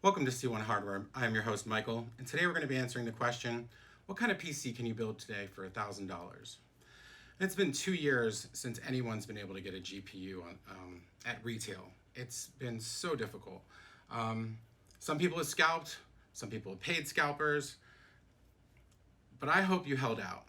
Welcome to C1 Hardware. I'm your host, Michael, and today we're going to be answering the question, what kind of PC can you build today for $1,000? It's been 2 years since anyone's been able to get a GPU at retail. It's been so difficult. Some people have scalped, some people have paid scalpers, but I hope you held out.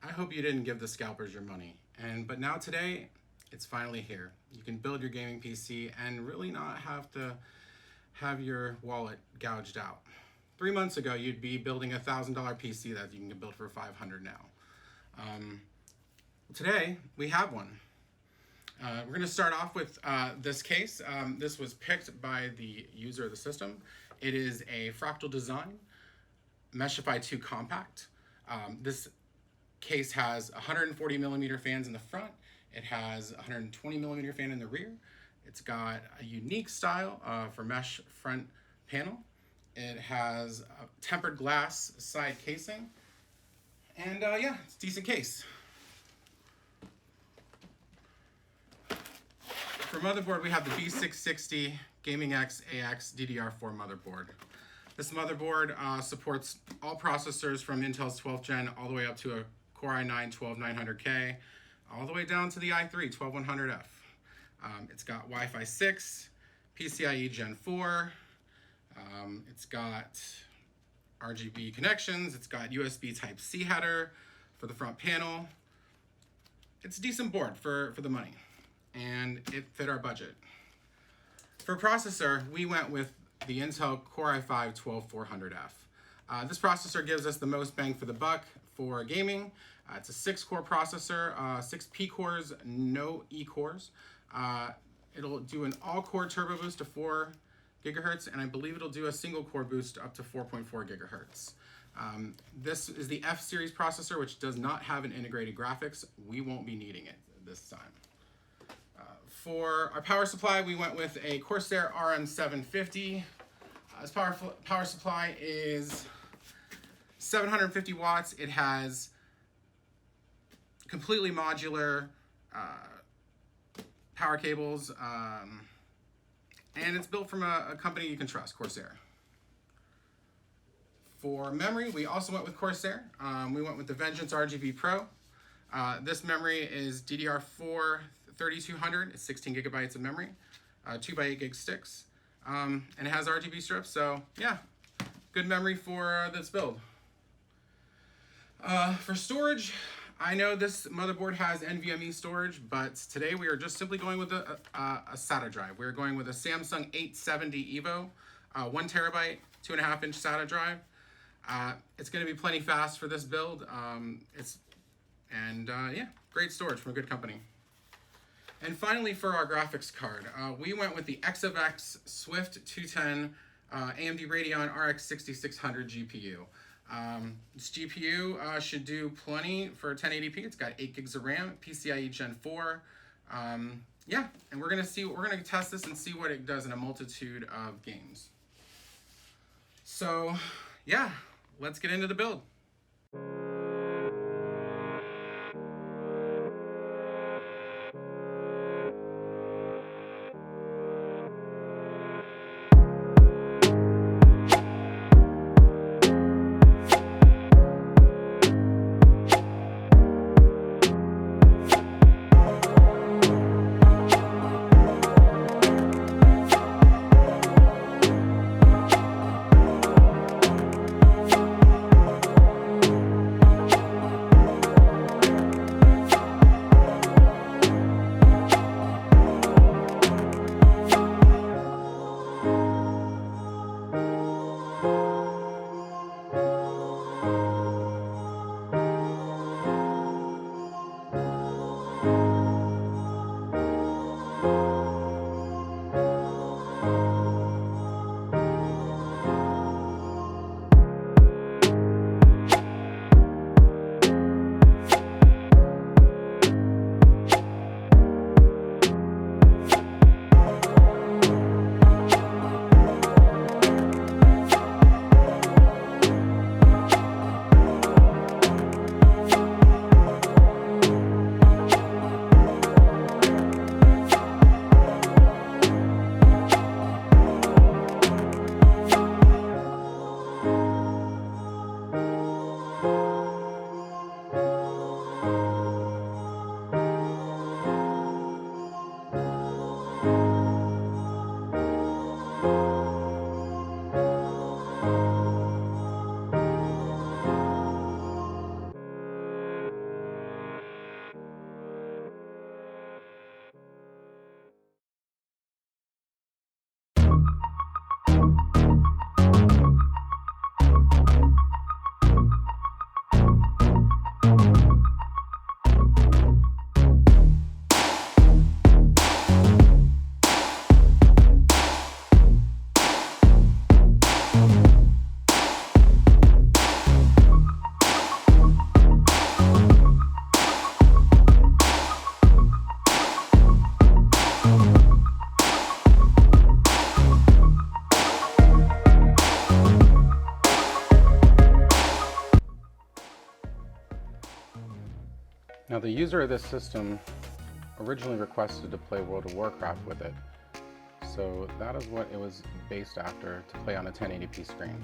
I hope you didn't give the scalpers your money. But now today, it's finally here. You can build your gaming PC and really not have to have your wallet gouged out. 3 months ago, you'd be building a $1,000 PC that you can build for $500 now. Today, we have one. We're going to start off with this case. This was picked by the user of the system. It is a Fractal Design Meshify 2 Compact. This case has 140 millimeter fans in the front. It has a 120 millimeter fan in the rear. It's got a unique style for mesh front panel. It has a tempered glass side casing. And yeah, it's a decent case. For motherboard, we have the B660 Gaming X AX DDR4 motherboard. This motherboard supports all processors from Intel's 12th gen all the way up to a Core i9 12900K, all the way down to the i3 12100F. It's got Wi-Fi 6, PCIe Gen 4, it's got RGB connections, it's got USB Type-C header for the front panel. It's a decent board for the money, and it fit our budget. For processor, we went with the Intel Core i5 12400F. This processor gives us the most bang for the buck for gaming. It's a 6-core processor, 6 P cores, no E cores. It'll do an all-core turbo boost to 4 gigahertz, and I believe it'll do a single-core boost up to 4.4 gigahertz. This is the F series processor, which does not have an integrated graphics. We won't be needing it this time. For our power supply, we went with a Corsair RM750. This power supply is 750 watts. It has completely modular power cables, and it's built from a company you can trust, Corsair. For memory, we also went with Corsair. We went with the Vengeance RGB Pro. This memory is DDR4 3200. It's 16 gigabytes of memory, 2x8 gig sticks, and it has RGB strips. So yeah, good memory for this build. For storage, I know this motherboard has NVMe storage, but today we are just simply going with a SATA drive. We're going with a Samsung 870 EVO, 1 terabyte, 2.5 inch SATA drive. It's going to be plenty fast for this build. Yeah, great storage from a good company. And finally, for our graphics card, we went with the XFX Swift 210 AMD Radeon RX 6600 GPU. This GPU should do plenty for 1080p. It's got 8 gigs of RAM, PCIe Gen 4. Yeah, and we're gonna test this and see what it does in a multitude of games. So yeah, let's get into the build. Now the user of this system originally requested to play World of Warcraft with it. So that is what it was based after, to play on a 1080p screen.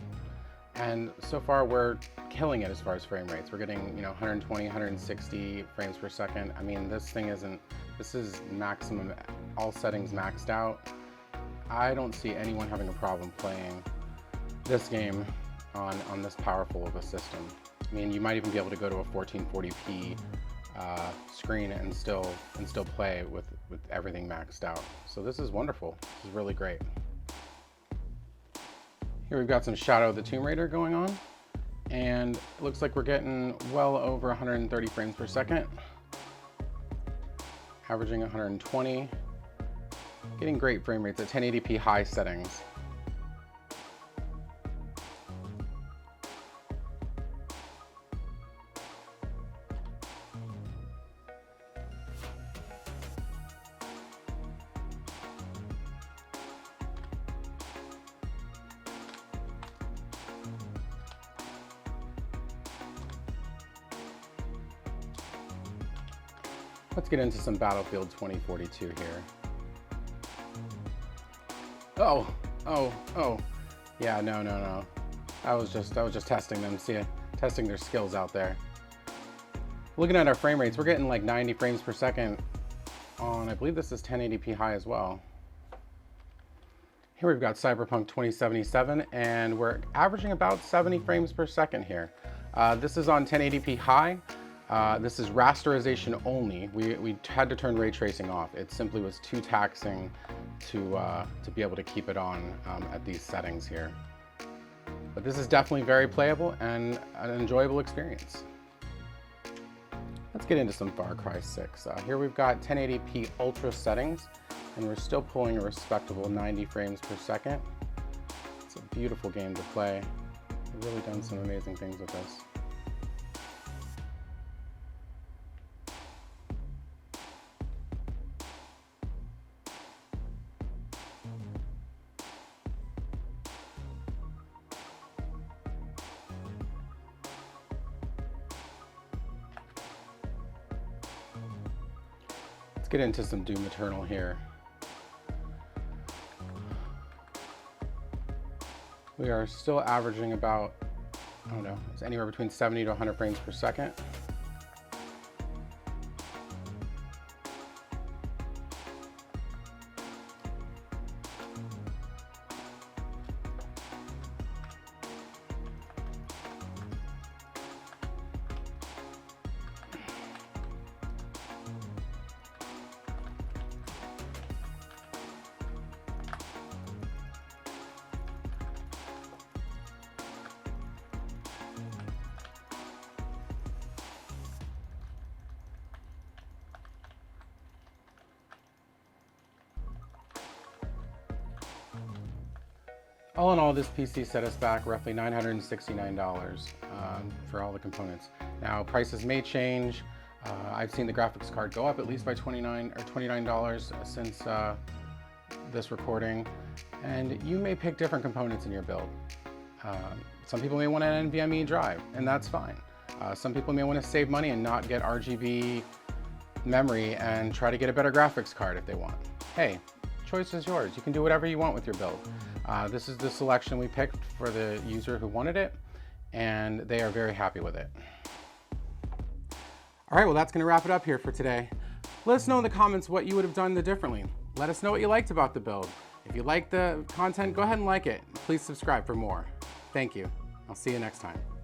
And so far we're killing it as far as frame rates. We're getting, 120, 160 frames per second. I mean, this is maximum, all settings maxed out. I don't see anyone having a problem playing this game on this powerful of a system. I mean, you might even be able to go to a 1440p screen and still play with everything maxed out. So this is wonderful. This is really great. Here we've got some Shadow of the Tomb Raider going on, and it looks like we're getting well over 130 frames per second, averaging 120, getting great frame rates at 1080p high settings. Let's get into some Battlefield 2042 here. Oh. Yeah, no. I was just testing them, testing their skills out there. Looking at our frame rates, we're getting like 90 frames per second on, I believe this is 1080p high as well. Here we've got Cyberpunk 2077, and we're averaging about 70 frames per second here. This is on 1080p high. This is rasterization only. We had to turn ray tracing off. It simply was too taxing to be able to keep it on at these settings here. But this is definitely very playable and an enjoyable experience. Let's get into some Far Cry 6. Here we've got 1080p ultra settings, and we're still pulling a respectable 90 frames per second. It's a beautiful game to play. We've really done some amazing things with this. Get into some Doom Eternal here. We are still averaging about, I don't know, it's anywhere between 70 to 100 frames per second. All in all, this PC set us back roughly $969 for all the components. Now, prices may change. I've seen the graphics card go up at least by $29 since this recording, and you may pick different components in your build. Some people may want an NVMe drive, and that's fine. Some people may want to save money and not get RGB memory and try to get a better graphics card if they want. Hey, choice is yours. You can do whatever you want with your build. This is the selection we picked for the user who wanted it, and they are very happy with it. All right, well, that's going to wrap it up here for today. Let us know in the comments what you would have done differently. Let us know what you liked about the build. If you like the content, go ahead and like it. Please subscribe for more. Thank you. I'll see you next time.